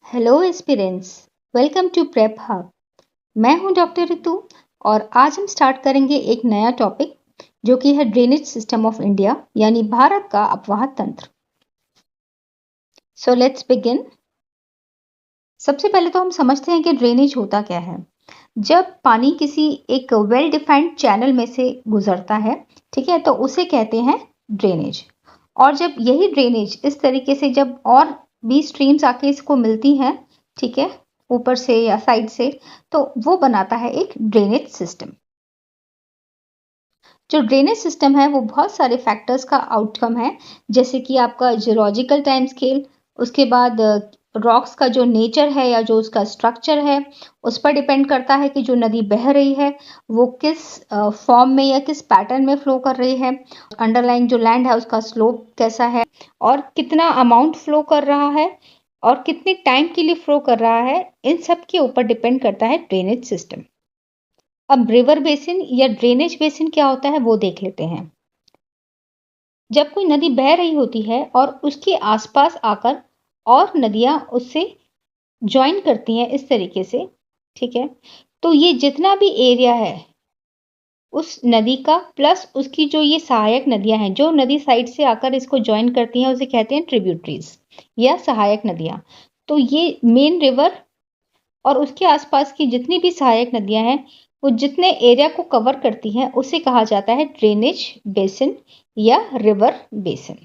Hello aspirants, welcome to prep hub. मैं हूं doctor Ritu और आज हम स्टार्ट करेंगे एक नया टॉपिक जो कि है ड्रेनेज सिस्टम ऑफ इंडिया यानी भारत का अपवाह तंत्र। So let's begin. सबसे पहले तो हम समझते हैं कि ड्रेनेज होता क्या है। जब पानी किसी एक वेल डिफाइंड चैनल में से गुजरता है, ठीक है, तो उसे कहते हैं ड्रेनेज। और जब यही ड्रेनेज इस तरीके से जब और भी स्ट्रीम्स आके इसको मिलती हैं, ठीक है, ऊपर से या साइड से, तो वो बनाता है एक ड्रेनेज सिस्टम। जो ड्रेनेज सिस्टम है वो बहुत सारे फैक्टर्स का आउटकम है, जैसे कि आपका जियोलॉजिकल टाइम स्केल, उसके बाद रॉक्स का जो नेचर है या जो उसका स्ट्रक्चर है उस पर डिपेंड करता है कि जो नदी बह रही है वो किस फॉर्म में या किस पैटर्न में फ्लो कर रही है, अंडरलाइंग जो लैंड है उसका स्लोप कैसा है और कितना अमाउंट फ्लो कर रहा है और कितने टाइम के लिए फ्लो कर रहा है, इन सब के ऊपर डिपेंड करता है ड्रेनेज सिस्टम। अब रिवर बेसिन या ड्रेनेज बेसिन क्या होता है वो देख लेते हैं। जब कोई नदी बह रही होती है और उसके आसपास आकर और नदियां उससे ज्वाइन करती हैं इस तरीके से, ठीक है, तो ये जितना भी एरिया है उस नदी का प्लस उसकी जो ये सहायक नदियां हैं, जो नदी साइड से आकर इसको ज्वाइन करती हैं, उसे कहते हैं ट्रिब्यूटरीज या सहायक नदियां। तो ये मेन रिवर और उसके आसपास की जितनी भी सहायक नदियां हैं वो जितने एरिया को कवर करती हैं उसे कहा जाता है ड्रेनेज बेसिन या रिवर बेसिन।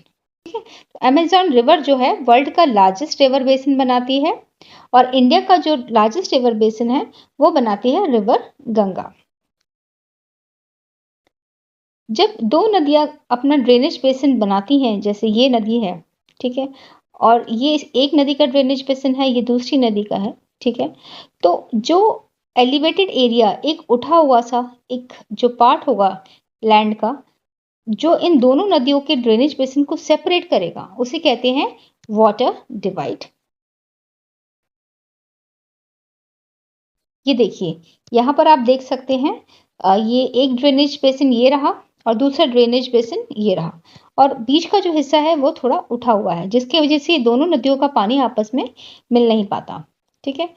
ठीक है, तो अमेजॉन रिवर जो है वर्ल्ड का लार्जेस्ट रिवर बेसिन बनाती है और इंडिया का जो लार्जेस्ट रिवर बेसिन है वो बनाती है रिवर गंगा। जब दो नदियां अपना ड्रेनेज बेसिन बनाती हैं, जैसे ये नदी है, ठीक है, और ये एक नदी का ड्रेनेज बेसिन है, ये दूसरी नदी का है, ठीक है, तो जो एलिवेटेड एरिया एक उठा हुआ सा एक जो पार्ट होगा लैंड का, जो इन दोनों नदियों के ड्रेनेज बेसिन को सेपरेट करेगा उसे कहते हैं वाटर डिवाइड। ये देखिए, यहाँ पर आप देख सकते हैं, ये एक ड्रेनेज बेसिन ये रहा और दूसरा ड्रेनेज बेसिन ये रहा और बीच का जो हिस्सा है वो थोड़ा उठा हुआ है, जिसकी वजह से दोनों नदियों का पानी आपस में मिल नहीं पाता। ठीक है,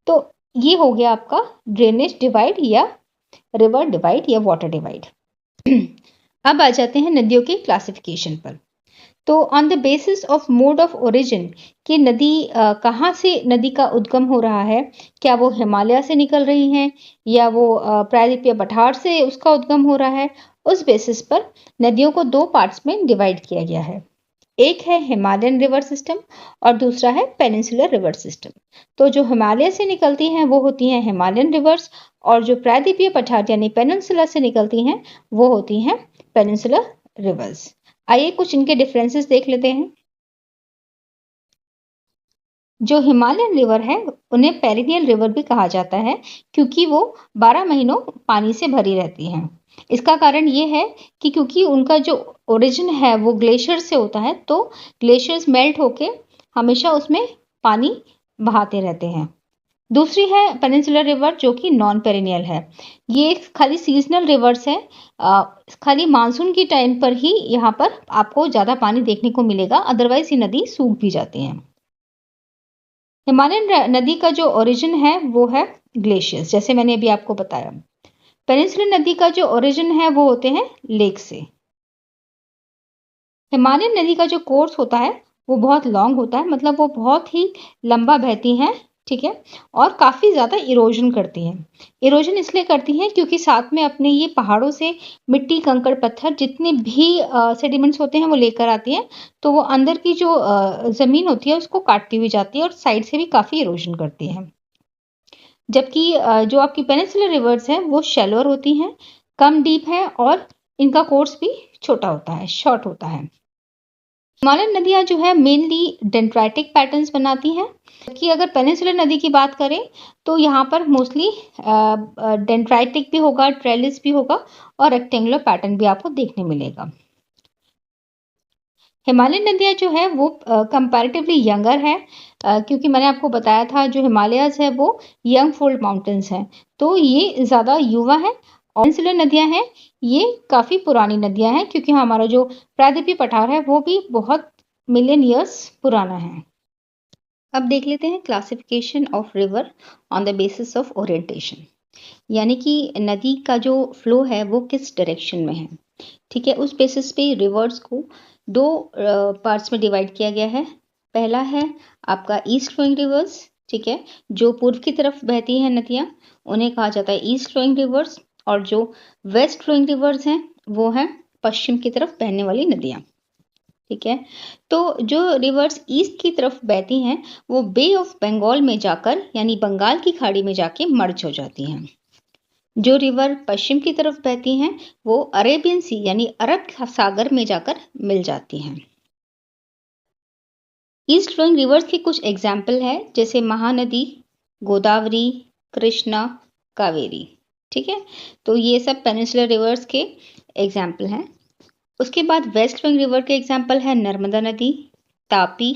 तो ये हो गया आपका ड्रेनेज डिवाइड या रिवर डिवाइड या वाटर डिवाइड। अब आ जाते हैं नदियों के क्लासिफिकेशन पर। तो on the basis of mode of origin कि नदी कहाँ से नदी का उद्गम हो रहा है, क्या वो हिमालय से निकल रही हैं या वो प्रायद्वीप या पठार से उसका उद्गम हो रहा है, उस बेसिस पर नदियों को दो पार्ट्स में डिवाइड किया गया है। एक है हिमालयन रिवर सिस्टम और दूसरा है पेनिनसुलर रिवर सिस्टम। तो जो हिमालय से निकलती हैं वो होती हैं हिमालयन रिवर्स और जो प्रायद्वीपीय पठार यानी पेनिनसुला से निकलती हैं वो होती हैं पेनिनसुलर रिवर्स। आइए कुछ इनके डिफरेंसेस देख लेते हैं। जो हिमालयन रिवर है उन्हें पेरिनियल रिवर भी कहा जाता है क्योंकि वो 12 महीनों पानी से भरी रहती हैं। इसका कारण ये है कि क्योंकि उनका जो ओरिजिन है वो ग्लेशियर से होता है, तो ग्लेशियर्स मेल्ट होके हमेशा उसमें पानी बहाते रहते हैं। दूसरी है पेनिनसुलर रिवर जो कि नॉन पेरिनियल है। ये खाली सीजनल रिवर्स है, खाली मानसून की टाइम पर ही यहाँ पर आपको ज़्यादा पानी देखने को मिलेगा, अदरवाइज ये नदी सूख भी जाती है। हिमालयन नदी का जो ओरिजिन है वो है ग्लेशियर्स, जैसे मैंने अभी आपको बताया। पेनिनसुलर नदी का जो ओरिजिन है वो होते हैं लेक से। हिमालयन नदी का जो कोर्स होता है वो बहुत लॉन्ग होता है, मतलब वो बहुत ही लंबा बहती हैं, ठीक है, और काफ़ी ज़्यादा इरोजन करती हैं। इरोजन इसलिए करती हैं क्योंकि साथ में अपने ये पहाड़ों से मिट्टी कंकड़ पत्थर जितने भी सेडिमेंट्स होते हैं वो लेकर आती हैं, तो वो अंदर की जो ज़मीन होती है उसको काटती हुई जाती है और साइड से भी काफ़ी इरोजन करती हैं। जबकि जो आपकी पेनिनसुलर रिवर्स हैं वो शैलोअर होती हैं, कम डीप है और इनका कोर्स भी छोटा होता है, शॉर्ट होता है। हिमालयन नदियाँ जो है मेनली डेंड्राइटिक पैटर्न्स बनाती हैं, जबकि अगर पेनिनसुलर नदी की बात करें तो यहाँ पर मोस्टली डेंड्राइटिक भी होगा, ट्रेलिस भी होगा और रेक्टेंगुलर पैटर्न भी आपको देखने मिलेगा। हिमालयन नदियाँ जो है वो कंपैरेटिवली यंगर है, क्योंकि मैंने आपको बताया था जो हिमालयाज है वो यंग फोल्ड माउंटेन्स हैं, तो ये ज़्यादा युवा है। और पेनिनसुलर नदियाँ हैं ये काफ़ी पुरानी नदियाँ हैं क्योंकि हमारा जो प्रायद्वीपीय पठार है वो भी बहुत मिलियन ईयर्स पुराना है। अब देख लेते हैं classification of river on the basis of orientation, यानी कि नदी का जो फ्लो है वो किस डायरेक्शन में है। ठीक है, उस बेसिस पे रिवर्स को दो पार्ट्स में डिवाइड किया गया है। पहला है आपका ईस्ट फ्लोइंग रिवर्स, ठीक है, जो पूर्व की तरफ बहती हैं नदियाँ उन्हें कहा जाता है ईस्ट फ्लोइंग रिवर्स, और जो वेस्ट फ्लोइंग रिवर्स हैं वो हैं पश्चिम की तरफ बहने वाली नदियाँ। ठीक है, तो जो रिवर्स ईस्ट की तरफ बहती हैं वो बे ऑफ बंगाल में जाकर यानी बंगाल की खाड़ी में जाके मर्ज हो जाती हैं। जो रिवर पश्चिम की तरफ बहती हैं वो अरेबियन सी यानी अरब सागर में जाकर मिल जाती हैं। ईस्ट फ्लोइंग रिवर्स के कुछ एग्जाम्पल है, जैसे महानदी, गोदावरी, कृष्णा, कावेरी। ठीक है, तो ये सब पेनिनसुलर रिवर्स के एग्जाम्पल हैं। उसके बाद वेस्ट फ्लोइंग रिवर के एग्जाम्पल है नर्मदा नदी, Tapi,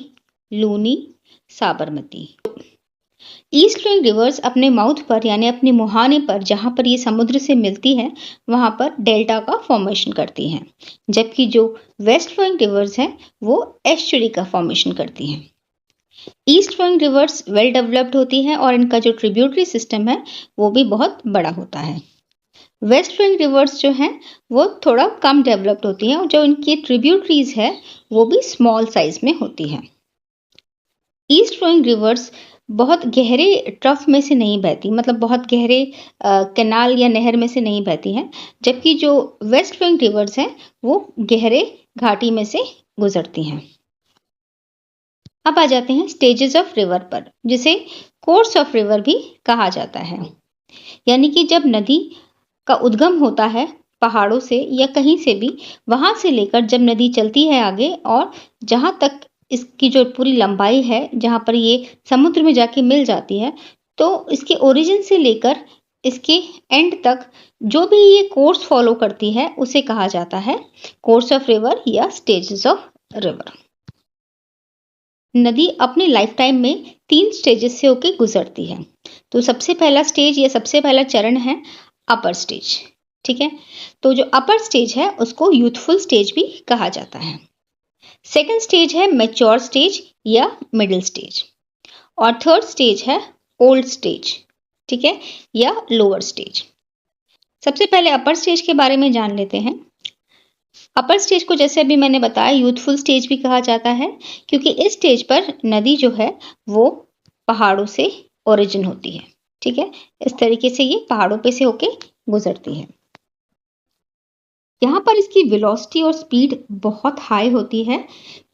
Luni, Sabarmati. East flowing rivers अपने माउथ पर यानी अपने मुहाने पर जहाँ पर ये समुद्र से मिलती है वहाँ पर डेल्टा का फॉर्मेशन करती हैं, जबकि जो वेस्ट फ्लोइंग रिवर्स हैं वो एस्चुरी का फॉर्मेशन करती हैं। East flowing rivers well developed होती हैं और इनका जो ट्रिब्यूटरी सिस्टम है वो भी बहुत बड़ा होता है। वेस्ट फ्लोइंग रिवर्स जो हैं वो थोड़ा कम डेवलप्ड होती हैं और जो इनकी ट्रिब्यूटरीज है वो भी स्मॉल साइज में होती हैं। ईस्ट फ्लोइंग रिवर्स बहुत गहरे ट्रफ में से नहीं बहती, मतलब बहुत गहरे कैनाल या नहर में से नहीं बहती हैं, जबकि जो वेस्ट फ्लोइंग रिवर्स हैं वो गहरे घाटी में से गुजरती हैं। अब आ जाते हैं स्टेजेस ऑफ रिवर पर, जिसे कोर्स ऑफ रिवर भी कहा जाता है। यानी कि जब नदी का उद्गम होता है पहाड़ों से या कहीं से भी, वहां से लेकर जब नदी चलती है आगे और जहां तक इसकी जो पूरी लंबाई है जहां पर ये समुद्र में जाके मिल जाती है, तो इसके ओरिजिन से लेकर इसके एंड तक जो भी ये कोर्स फॉलो करती है उसे कहा जाता है कोर्स ऑफ रिवर या स्टेजेस ऑफ रिवर। नदी अपने लाइफ टाइम में 3 स्टेजेस से होकर गुजरती है। तो सबसे पहला स्टेज या सबसे पहला चरण है अपर स्टेज। ठीक है, तो जो अपर स्टेज है उसको यूथफुल स्टेज भी कहा जाता है। सेकंड स्टेज है मैच्योर स्टेज या मिडिल स्टेज, और थर्ड स्टेज है ओल्ड स्टेज, ठीक है, या लोअर स्टेज। सबसे पहले अपर स्टेज के बारे में जान लेते हैं। अपर स्टेज को जैसे अभी मैंने बताया यूथफुल स्टेज भी कहा जाता है, क्योंकि इस स्टेज पर नदी जो है वो पहाड़ों से ओरिजिन होती है। ठीक है, इस तरीके से ये पहाड़ों पे से होके गुजरती है। यहाँ पर इसकी वेलोसिटी और स्पीड बहुत हाई होती है,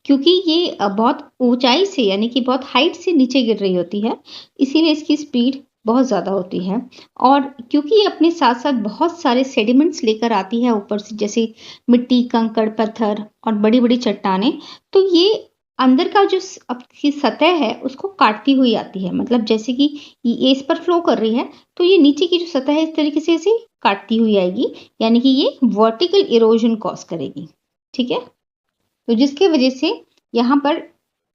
क्योंकि ये बहुत ऊंचाई से यानी कि बहुत हाइट से नीचे गिर रही होती है, इसीलिए इसकी स्पीड बहुत ज़्यादा होती है। और क्योंकि ये अपने साथ साथ बहुत सारे सेडिमेंट्स लेकर आती है ऊपर से, जैसे मिट्टी, कंकड़, पत्थर और बड़ी बड़ी चट्टानें, तो ये अंदर का जो आपकी सतह है उसको काटती हुई आती है। मतलब जैसे कि ये इस पर फ्लो कर रही है तो ये नीचे की जो सतह है इस तरीके से इसे काटती हुई आएगी, यानी कि ये वर्टिकल इरोजन कॉज करेगी। ठीक है, तो जिसकी वजह से यहाँ पर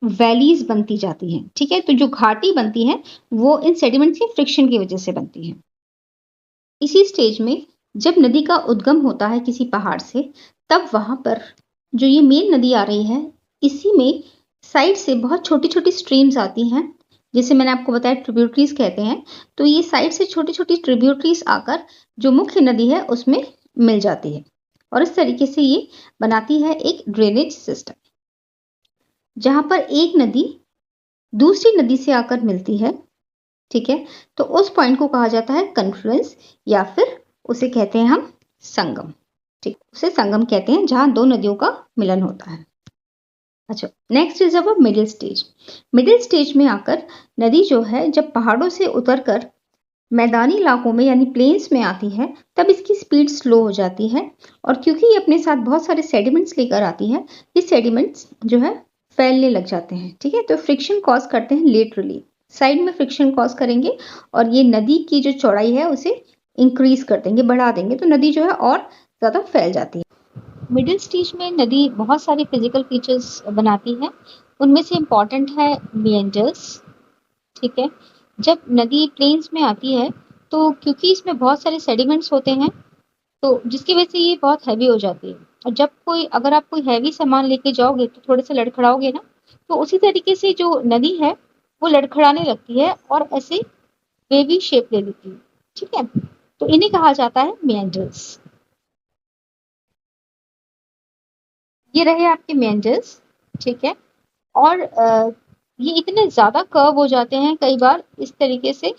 वैलीज बनती जाती हैं। ठीक है, तो जो घाटी बनती है वो इन सेडिमेंट्स के फ्रिक्शन की वजह से बनती है। इसी स्टेज में जब नदी का उद्गम होता है किसी पहाड़ से, तब वहां पर जो ये मेन नदी आ रही है इसी में साइड से बहुत छोटी छोटी स्ट्रीम्स आती हैं, जिसे मैंने आपको बताया ट्रिब्यूटरीज कहते हैं। तो ये साइड से छोटी छोटी ट्रिब्यूटरीज आकर जो मुख्य नदी है उसमें मिल जाती है, और इस तरीके से ये बनाती है एक ड्रेनेज सिस्टम। जहां पर एक नदी दूसरी नदी से आकर मिलती है, ठीक है, तो उस पॉइंट को कहा जाता है कन्फ्लुएंस, या फिर उसे कहते हैं हम संगम। ठीक, उसे संगम कहते हैं जहां दो नदियों का मिलन होता है। अच्छा, next is our middle stage. Middle stage में आकर नदी जो है जब पहाड़ों से उतरकर मैदानी इलाकों में यानी प्लेन्स में आती है, तब इसकी स्पीड स्लो हो जाती है, और क्योंकि ये अपने साथ बहुत सारे सेडिमेंट्स लेकर आती है, ये सेडिमेंट्स जो है फैलने लग जाते हैं। ठीक है, तो फ्रिक्शन कॉज करते हैं लेटरली, साइड में फ्रिक्शन कॉज करेंगे और ये नदी की जो चौड़ाई है उसे इंक्रीज कर देंगे, बढ़ा देंगे, तो नदी जो है और ज़्यादा फैल जाती है। मिडिल स्टेज में नदी बहुत सारे फिजिकल फीचर्स बनाती है, उनमें से इम्पॉर्टेंट है मेंडर्स। ठीक है, जब नदी प्लेन्स में आती है तो क्योंकि इसमें बहुत सारे सेडिमेंट्स होते हैं, तो जिसकी वजह से ये बहुत हैवी हो जाती है, और जब अगर आप कोई हैवी सामान लेके जाओगे तो थोड़े से लड़खड़ाओगे ना, तो उसी तरीके से जो नदी है वो लड़खड़ाने लगती है और ऐसे वेवी शेप ले लेती है। ठीक है, तो इन्हें कहा जाता है मेंडर्स। ये रहे आपके मेंडर्स। ठीक है, और ये इतने ज्यादा कर्व हो जाते हैं कई बार इस तरीके से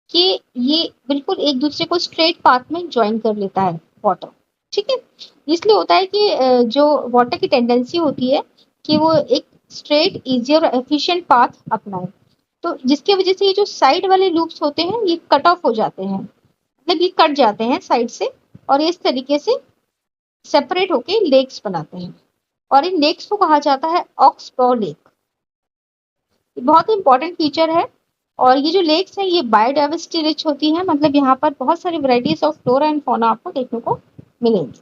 कि ये बिल्कुल एक दूसरे को स्ट्रेट पाथ में ज्वाइन कर लेता है वाटर। ठीक है, इसलिए होता है कि जो वाटर की टेंडेंसी होती है कि वो एक स्ट्रेट, इजी और एफिशिएंट पाथ अपनाए, तो जिसकी वजह से ये जो साइड वाले लूप्स होते हैं ये कट ऑफ हो जाते हैं, मतलब ये कट जाते हैं साइड से, और ये इस तरीके से सेपरेट होके लेक्स बनाते हैं, और इन लेक्स को कहा जाता है ऑक्सबॉ लेक। ये बहुत ही इंपॉर्टेंट फीचर है, और ये जो लेक्स हैं ये बायोडाइवर्सिटी रिच होती है, मतलब यहाँ पर बहुत सारी varieties of flora and fauna आपको देखने को मिलेंगी।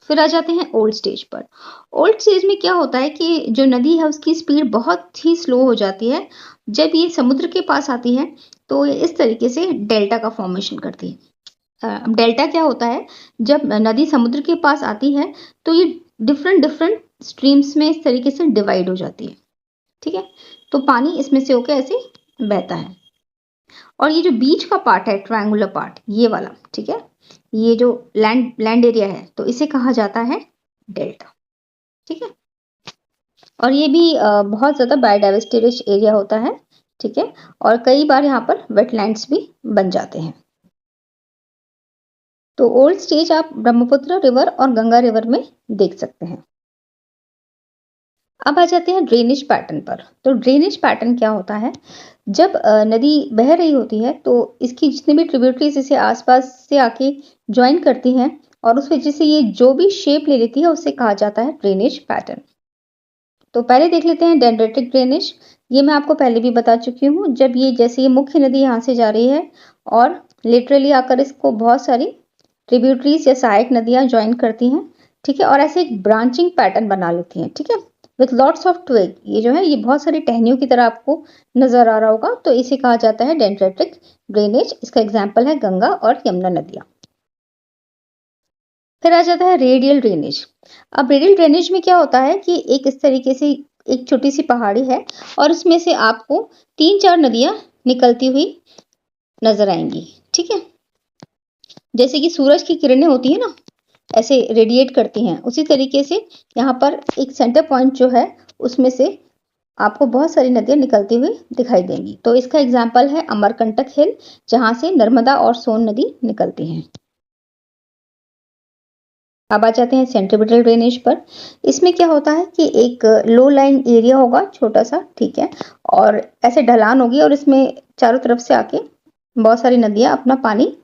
फिर आ जाते हैं ओल्ड स्टेज पर। ओल्ड स्टेज में क्या होता है कि जो नदी है उसकी स्पीड बहुत ही स्लो हो जाती है। जब ये समुद्र के पास आती है तो ये इस तरीके से डेल्टा का फॉर्मेशन करती है। अब डेल्टा क्या होता है, जब नदी समुद्र के पास आती है तो ये डिफरेंट डिफरेंट स्ट्रीम्स में इस तरीके से डिवाइड हो जाती है। ठीक है, तो पानी इसमें से होकर ऐसे बहता है, और ये जो बीच का पार्ट है, ट्रायंगुलर पार्ट, ये वाला, ठीक है, ये जो लैंड लैंड एरिया है तो इसे कहा जाता है डेल्टा। ठीक है, और ये भी बहुत ज्यादा बायोडाइवर्सिटी रिच एरिया होता है। ठीक है, और कई बार यहाँ पर वेटलैंड्स भी बन जाते हैं। तो ओल्ड स्टेज आप ब्रह्मपुत्र रिवर और गंगा रिवर में देख सकते हैं। अब आ जाते हैं ड्रेनेज पैटर्न पर। तो ड्रेनेज पैटर्न क्या होता है, जब नदी बह रही होती है तो इसकी जितनी भी ट्रिब्यूटरीज इसे आसपास से आके ज्वाइन करती हैं, और उस वजह से ये जो भी शेप ले लेती है उसे कहा जाता है ड्रेनेज पैटर्न। तो पहले देख लेते हैं डेंड्रेटिक ड्रेनेज। ये मैं आपको पहले भी बता चुकी हूँ, जब ये जैसे ये मुख्य नदी यहाँ से जा रही है और लिटरली आकर इसको बहुत सारी ट्रिब्यूटरीज या सहायक नदियां ज्वाइन करती हैं। ठीक है, और ऐसे एक ब्रांचिंग पैटर्न बना लेती हैं। ठीक है, विथ लॉट्स ऑफ ट्विग, ये जो है ये बहुत सारी टहनियों की तरह आपको नजर आ रहा होगा, तो इसे कहा जाता है डेंड्रेटिक ड्रेनेज। इसका एग्जाम्पल है गंगा और यमुना नदियां। फिर आ जाता है रेडियल ड्रेनेज। अब रेडियल ड्रेनेज में क्या होता है कि एक इस तरीके से एक छोटी सी पहाड़ी है, और इसमें से आपको 3-4 नदियां निकलती हुई नजर आएंगी। ठीक है, जैसे कि सूरज की किरणें होती है ना, ऐसे रेडिएट करती हैं, उसी तरीके से यहाँ पर एक सेंटर पॉइंट जो है उसमें से आपको बहुत सारी नदियां निकलती हुई दिखाई देंगी। तो इसका एग्जाम्पल है अमरकंटक हिल, जहां से नर्मदा और सोन नदी निकलती हैं। अब आ जाते हैं सेंट्रिपिटल ड्रेनेज पर। इसमें क्या होता है कि एक लो लाइन एरिया होगा छोटा सा, ठीक है, और ऐसे ढलान होगी, और इसमें चारों तरफ से आके बहुत सारी नदियां अपना पानी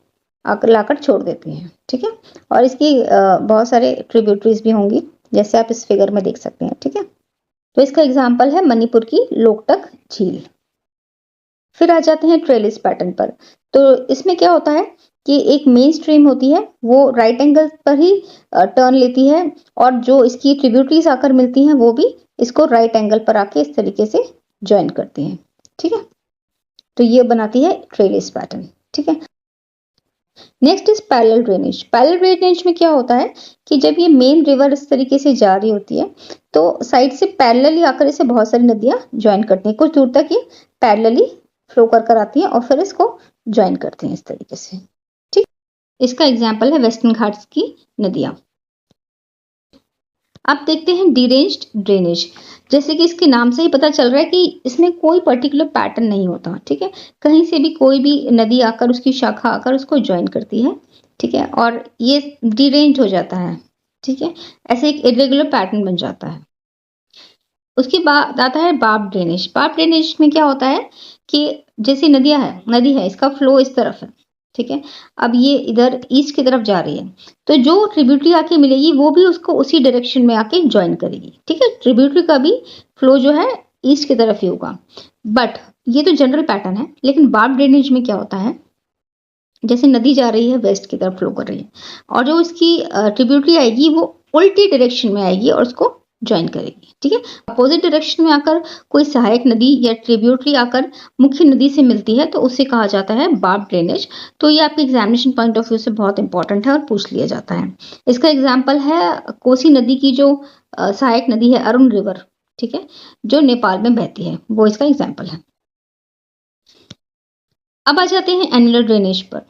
आकर लाकर छोड़ देती हैं। ठीक है, और इसकी बहुत सारे ट्रिब्यूटरीज भी होंगी, जैसे आप इस फिगर में देख सकते हैं। ठीक है, तो इसका एग्जाम्पल है मणिपुर की लोकटक झील। फिर आ जाते हैं ट्रेलिस पैटर्न पर। तो इसमें क्या होता है कि एक मेन स्ट्रीम होती है, वो राइट एंगल पर ही टर्न लेती है, और जो इसकी ट्रिब्यूटरीज आकर मिलती हैं वो भी इसको राइट एंगल पर आके इस तरीके से ज्वाइन करती हैं। ठीक है, तो ये बनाती है ट्रेलिस पैटर्न। ठीक है, next is parallel drainage. Parallel drainage में क्या होता है कि जब ये मेन रिवर इस तरीके से जा रही होती है तो साइड से पैरेलली आकर इसे बहुत सारी नदियां ज्वाइन करती हैं, कुछ दूर तक ये पैरेलली फ्लो कर आती हैं और फिर इसको ज्वाइन करती हैं इस तरीके से। ठीक, इसका एग्जाम्पल है वेस्टर्न घाट्स की नदियां। अब देखते हैं डिरेंज्ड ड्रेनेज। जैसे कि इसके नाम से ही पता चल रहा है कि इसमें कोई पर्टिकुलर पैटर्न नहीं होता। ठीक है, कहीं से भी कोई भी नदी आकर उसकी शाखा आकर उसको ज्वाइन करती है। ठीक है, और ये डिरेंज हो जाता है। ठीक है, ऐसे एक इरेगुलर पैटर्न बन जाता है। उसके बाद आता है बार्ब ड्रेनेज। बार्ब ड्रेनेज में क्या होता है कि जैसी नदी है, इसका फ्लो इस तरफ है। ठीक है, अब ये इधर ईस्ट की तरफ जा रही है, तो जो ट्रिब्यूटरी आके मिलेगी वो भी उसको उसी डायरेक्शन में आके ज्वाइन करेगी। ठीक है, ट्रिब्यूटरी का भी फ्लो जो है ईस्ट की तरफ ही होगा। बट ये तो जनरल पैटर्न है, लेकिन बार्ब ड्रेनेज में क्या होता है, जैसे नदी जा रही है वेस्ट की तरफ फ्लो कर रही है, और जो इसकी ट्रिब्यूटरी आएगी वो उल्टी डायरेक्शन में आएगी और उसको ज्वाइन करेगी। ठीक है, अपोजिट डायरेक्शन में आकर कोई सहायक नदी या ट्रिब्यूटरी आकर मुख्य नदी से मिलती है तो उसे कहा जाता है बार्ब ड्रेनेज। तो ये आपके एग्जामिनेशन पॉइंट ऑफ व्यू से बहुत इंपॉर्टेंट है और पूछ लिया जाता है। इसका एग्जाम्पल है कोसी नदी की जो सहायक नदी है अरुण रिवर, ठीक है, जो नेपाल में बहती है, वो इसका एग्जाम्पल है। अब आ जाते हैं एनुलर ड्रेनेज पर।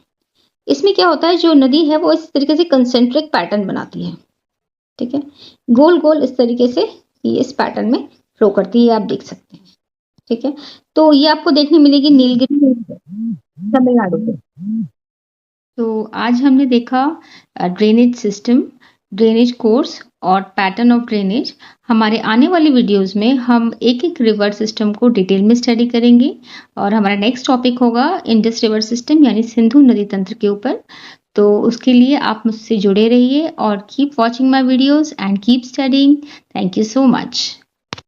इसमें क्या होता है, जो नदी है वो इस तरीके से कंसेंट्रिक पैटर्न बनाती है, ठीक है, गोल गोल इस तरीके से ये इस पैटर्न में फ्लो करती है, आप देख सकते हैं, ठीक है। तो ये आपको देखने मिलेगी नीलगिरी तमिलनाडु में। तो आज हमने देखा ड्रेनेज सिस्टम, ड्रेनेज कोर्स और पैटर्न ऑफ ड्रेनेज। हमारे आने वाली वीडियोस में हम एक एक रिवर सिस्टम को डिटेल में स्टडी करेंगे और हमारा नेक्स्ट टॉपिक होगा इंडस रिवर सिस्टम यानी सिंधु नदी तंत्र के ऊपर। तो उसके लिए आप मुझसे जुड़े रहिए और keep watching my videos and keep studying. Thank you so much.